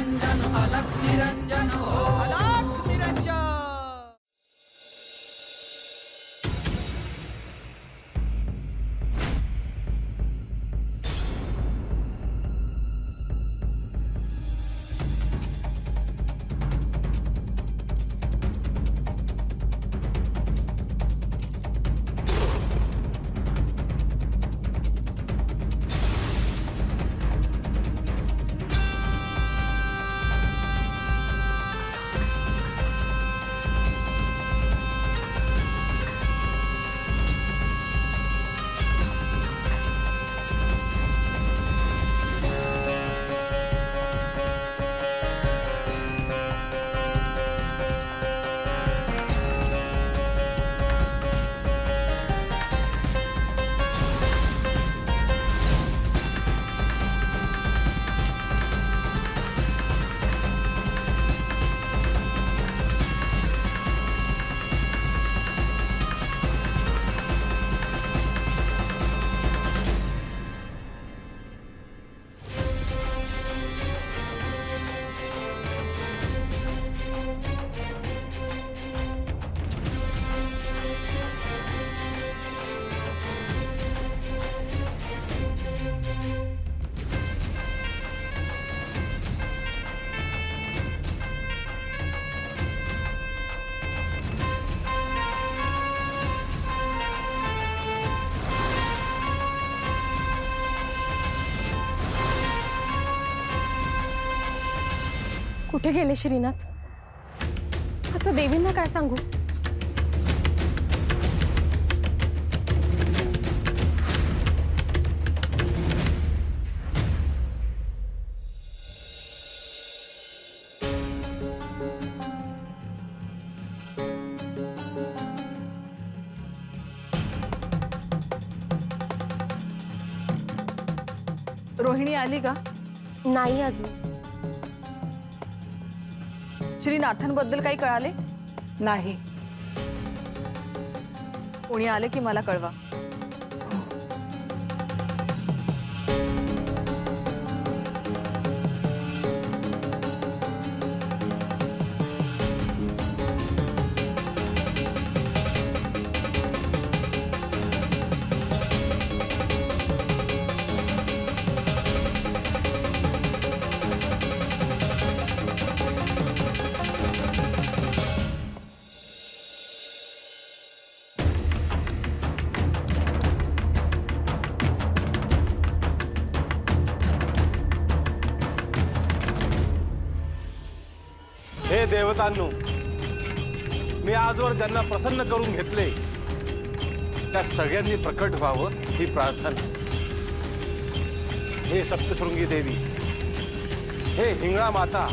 निरंजन अलख निरंजन ओम अलख निरंजन। कुठे गेले श्रीनाथ? आता देवींना काय सांगू? रोहिणी आली का? नाही अजून. श्रीनाथांबद्दल काही कळाले? नाही. कोणी आले की मला कळवा. हे देवतांनो, मी आजवर ज्यांना प्रसन्न करून घेतले त्या सगळ्यांनी प्रकट व्हावं ही प्रार्थना. हे सप्तशृंगी देवी, हे हिंगळा माता,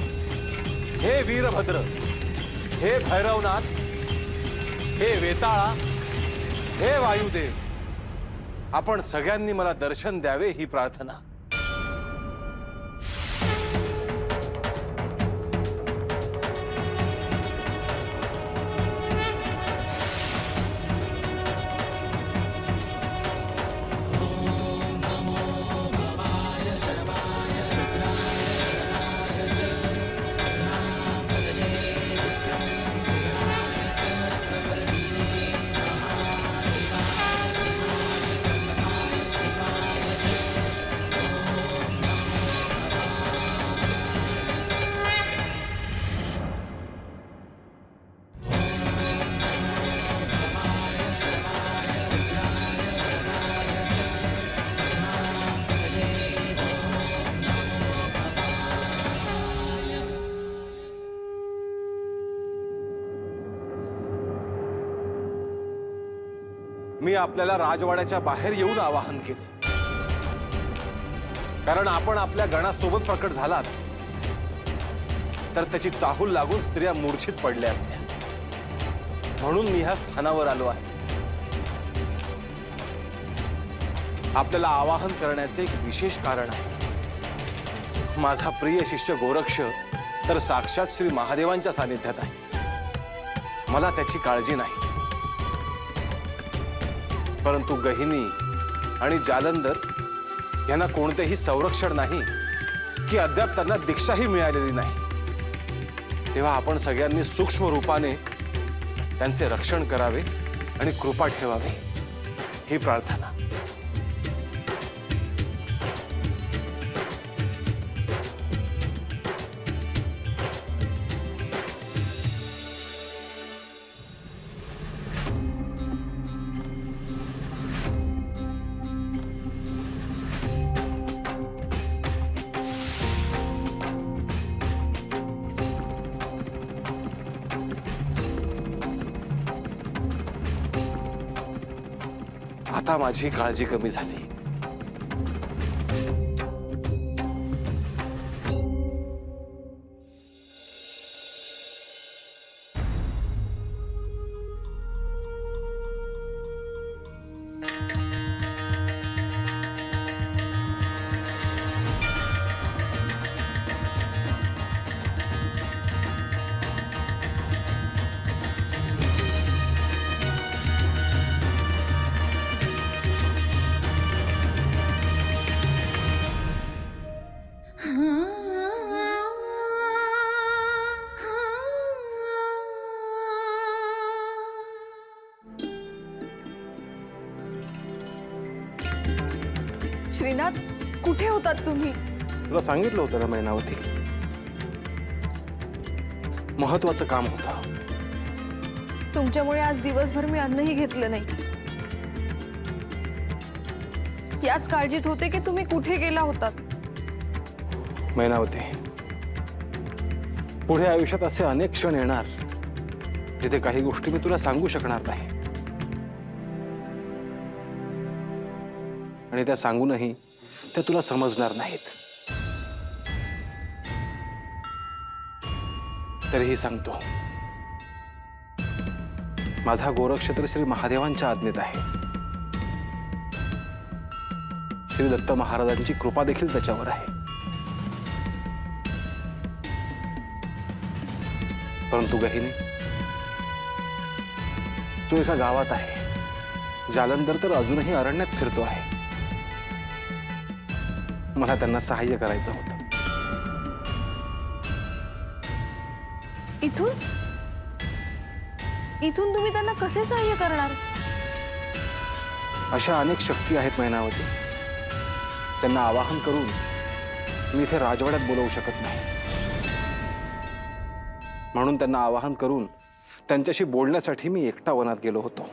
हे वीरभद्र, हे भैरवनाथ, हे वेताळा, हे वायुदेव, आपण सगळ्यांनी मला दर्शन द्यावे ही प्रार्थना. मी आपल्याला राजवाड्याच्या बाहेर येऊन आवाहन केले, कारण आपण आपल्या गणासोबत प्रकट झालात तर त्याची चाहूल लागून स्त्रिया मूर्छित पडल्या असत्या, म्हणून मी ह्या स्थानावर आलो आहे. आपल्याला आवाहन करण्याचे एक विशेष कारण आहे. माझा प्रिय शिष्य गोरक्ष तर साक्षात श्री महादेवांच्या सानिध्यात आहे. मला त्याची काळजी नाही, परंतु गहिनी आणि जालंधर यांना कोणतेही संरक्षण नाही की अद्याप त्यांना दीक्षाही मिळालेली नाही. तेव्हा आपण सगळ्यांनी सूक्ष्म रूपाने त्यांचे रक्षण करावे आणि कृपा ठेवावी ही प्रार्थना. आता माझी काळजी कमी झाली. श्रीनाथ, कुठे होतात तुम्ही? तुला सांगितलं होतं ना मैनावती, महत्वाचं काम होतं. तुमच्यामुळे आज दिवसभर मी अन्नही घेतलं नाही. याच काळजीत होते की तुम्ही कुठे गेला होतात. मैनावती, पुढे आयुष्यात असे अनेक क्षण येणार जिथे काही गोष्टी मी तुला सांगू शकणार नाही, आणि त्या सांगूनही त्या तुला समजणार नाहीत. तरीही सांगतो, माझा गोरक्षेत्र श्री महादेवांच्या आज्ञेत आहे. श्री दत्त महाराजांची कृपा देखील त्याच्यावर आहे. परंतु गहिनी, तो एका गावात आहे. जालंधर तर अजूनही अरण्यात फिरतो आहे. मला त्यांना सहाय्य करायचं होतं. इथून तुम्ही त्यांना कसे सहाय्य करणार? अशा अनेक शक्ती आहेत मैनावती, त्यांना आवाहन करून मी इथे राजवाड्यात बोलवू शकत नाही. म्हणून त्यांना आवाहन करून त्यांच्याशी बोलण्यासाठी मी एकटा वनात गेलो होतो.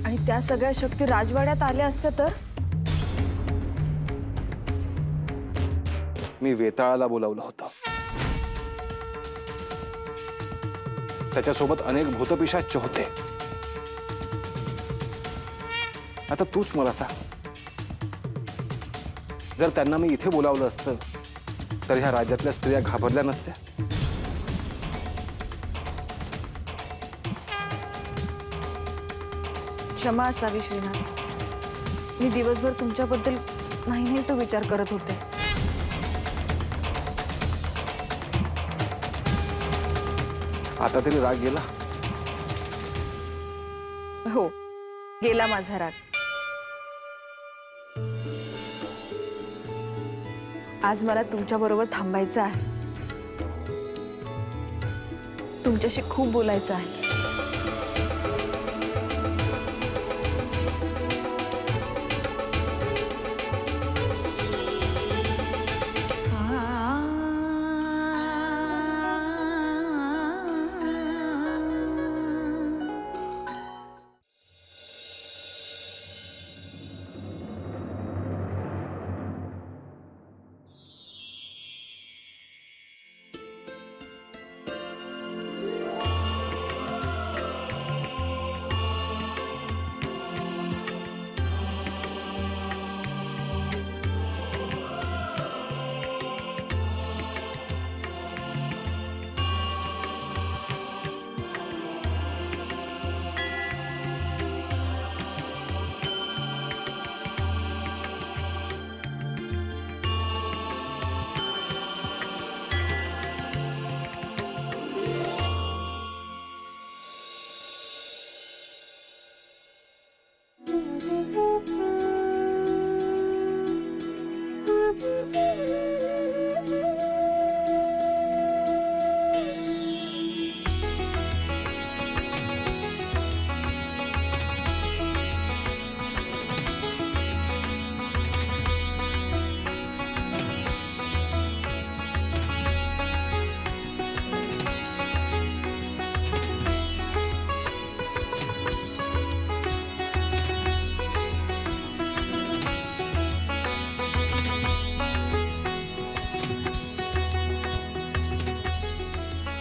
आणि त्या सगळ्या शक्ती राजवाड्यात आल्या असत्या तर? मी वेताळाला बोलावलं होतं. त्याच्यासोबत अनेक भूतपिशाच होते. आता तूच मला सांग, जर त्यांना मी इथे बोलावलं असतं तर ह्या राज्यातल्या स्त्रिया घाबरल्या नसत्या? क्षमा असावी श्रीनाथ. मी दिवसभर तुमच्याबद्दल नाही तो विचार करत होते. आता तरी राग गेला? हो, गेला माझा राग. आज मला तुमच्याबरोबर थांबायचं आहे. तुमच्याशी खूप बोलायचं आहे.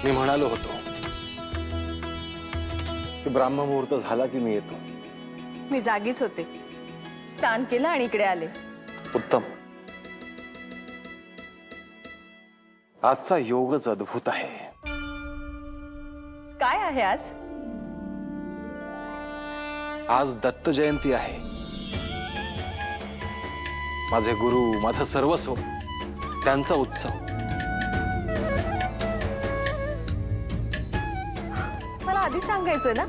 मी म्हणालो होतो की ब्राह्ममुहूर्त झाला की मी येतो. मी जागीच होते, स्नान केलं आणि इकडे आले. उत्तम. आजचा योगच अद्भुत आहे. काय आहे आज? आज दत्त जयंती आहे. माझे गुरु, माझं सर्वस्व, त्यांचा उत्सव. मला आधी सांगायचं ना,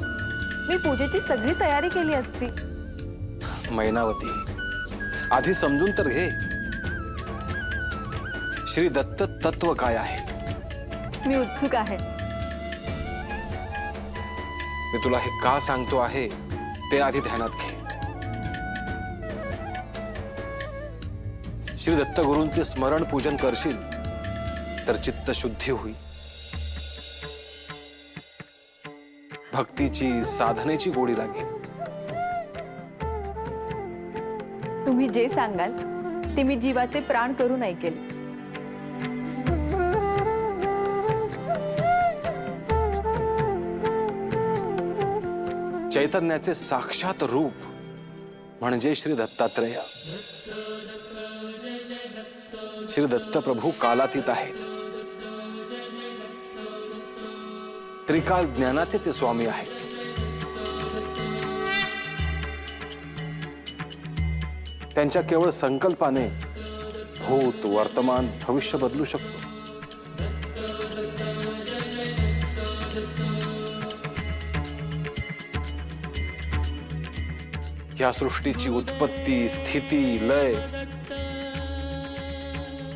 मी पूजेची सगळी तयारी केली असती. मैनावती, आधी समजून तर घे, श्री दत्त तत्व काय आहे. मी उत्सुक आहे. मी तुला हे का सांगतो आहे ते आधी ध्यानात घे. श्री दत्त गुरूंचे स्मरण पूजन करशील तर चित्त शुद्धी होईल. भक्तीची, साधनेची गोडी लागेल. तुम्ही जे सांगाल ते मी जीवाचे प्राण करून ऐकेल. चैतन्याचे साक्षात रूप म्हणजे श्री दत्तात्रेय. श्री दत्त प्रभू कालातीत आहेत. त्रिकाल ज्ञानाचे ते स्वामी आहेत. त्यांच्या केवळ संकल्पाने भूत, वर्तमान, भविष्य बदलू शकतो. या सृष्टीची उत्पत्ती, स्थिती, लय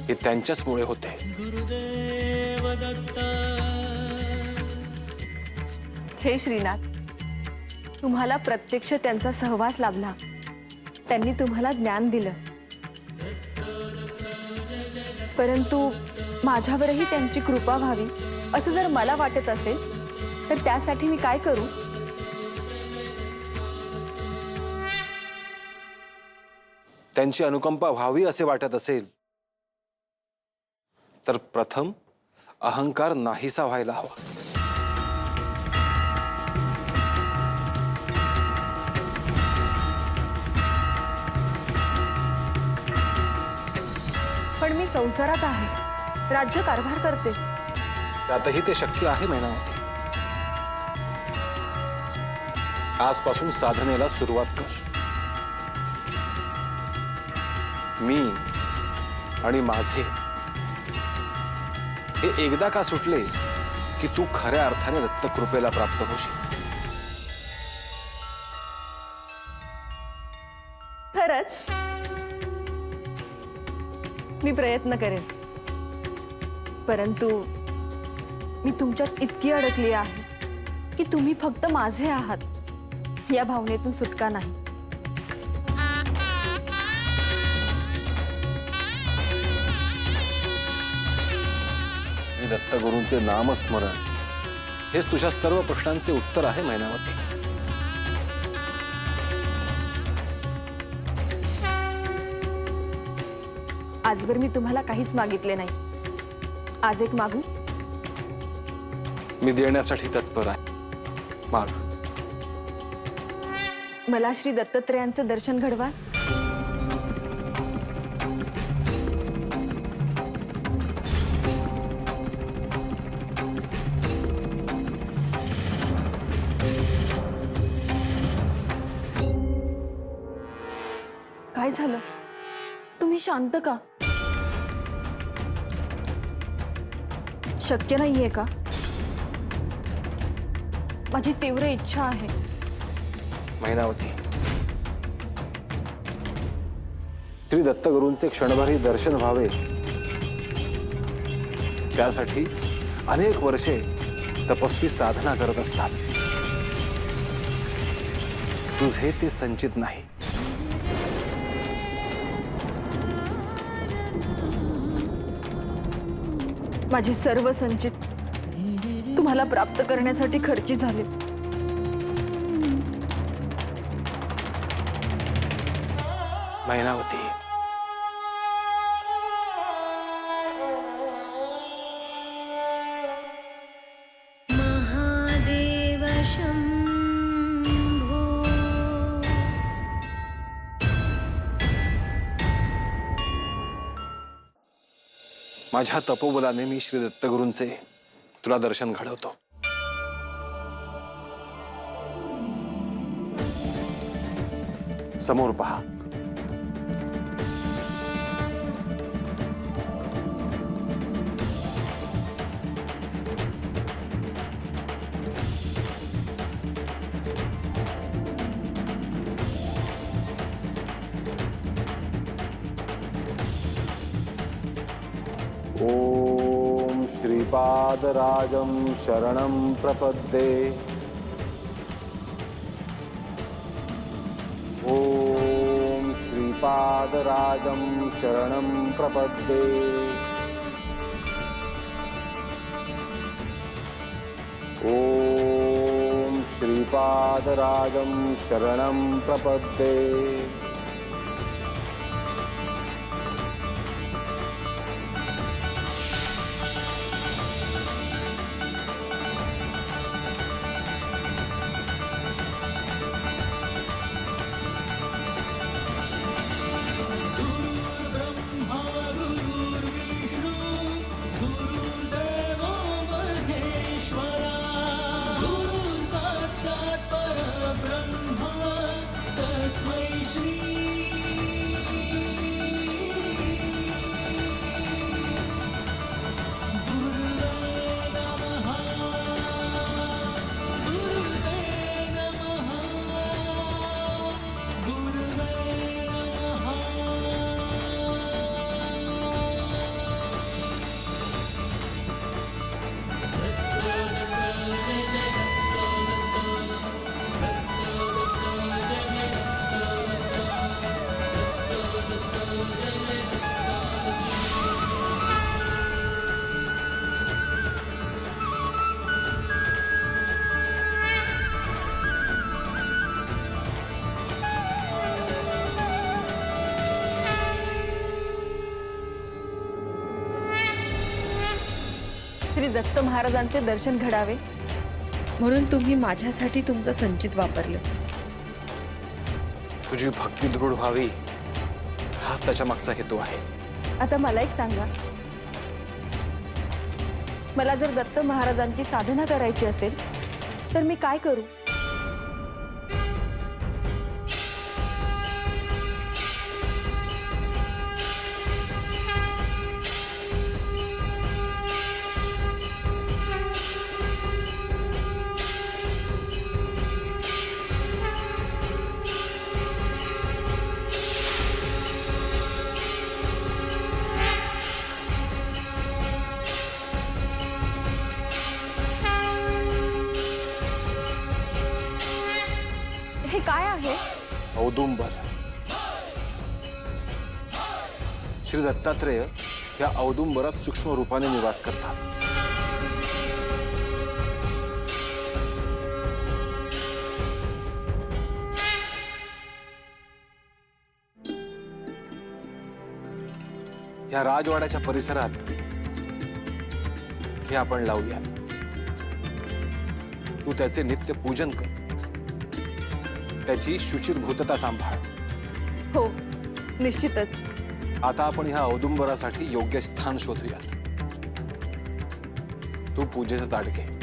हे त्यांच्याचमुळे होते. हे श्रीनाथ, तुम्हाला प्रत्यक्ष त्यांचा सहवास लाभला. त्यांनी तुम्हाला ज्ञान दिलं, परंतु माझ्यावरही त्यांची कृपा व्हावी असं जर मला वाटत असेल तर त्यासाठी मी काय करू? त्यांची अनुकंपा व्हावी असे वाटत असेल तर प्रथम अहंकार नाहीसा व्हायला हवा. पण मी संसारात आहे, राज्य कारभार करते. त्यातही ते शक्य आहे मैनावती. आजपासून साधनेला सुरुवात कर. मी आणि माझे हे एकदा का सुटले की तू खऱ्या अर्थाने दत्तकृपेला प्राप्त होशील. खरंच मी प्रयत्न करेन, परंतु मी तुमच्यात इतकी अडकली आहे की तुम्ही फक्त माझे आहात या भावनेतून सुटका नाही. दत्तगुरूंचे नामस्मरण हेच तुझ्या सर्व प्रश्नांचे उत्तर आहे मैनावती. आजवर मी तुम्हाला काहीच मागितले नाही. आज एक मागू? मी देण्यासाठी तत्पर आहे. माग. मला श्री दत्तात्रेयांचं दर्शन घडवा. काय झालं? तुम्ही शांत का? शक्य नाहीये का? माझी तीव्र इच्छा आहे. मैनावती, श्री दत्तगुरूंचे क्षणभरी दर्शन व्हावे त्यासाठी अनेक वर्षे तपस्वी साधना करत असतात. तुझे ते संचित नाही. माझे सर्व संचित तुम्हाला प्राप्त करण्यासाठी खर्ची झाले. मैनावती, महादेव शंभो. माझ्या तपोबलाने मी श्री दत्तगुरूंचे तुला दर्शन घडवतो. समोर पहा. ओम श्रीपादराजं शरणं प्रपद्ये. ओम श्रीपादराजं शरणं प्रपद्ये. ओम श्रीपादराजं शरणं प्रपद्ये. श्री दत्त महाराजांचे दर्शन घडावे म्हणून तुम्ही माझ्यासाठी तुमचं संचित वापरलं. तुझी भक्ती दृढ व्हावी हाच त्याच्या मागचा हेतू आहे. आता मला एक सांगा, मला जर दत्त महाराजांची साधना करायची असेल तर मी काय करू? हे काय आहे? औदुंबर. श्री दत्तात्रेय या औदुंबरात सूक्ष्म रूपाने निवास करतात. या राजवाड्याच्या परिसरात हे आपण लावूया. तू त्याचे नित्य पूजन कर. त्याची शुचिर्भूतता सांभाळ. हो, निश्चितच. आता आपण ह्या औदुंबरासाठी योग्य स्थान शोधूयात. तू पूजेचं ताट घे.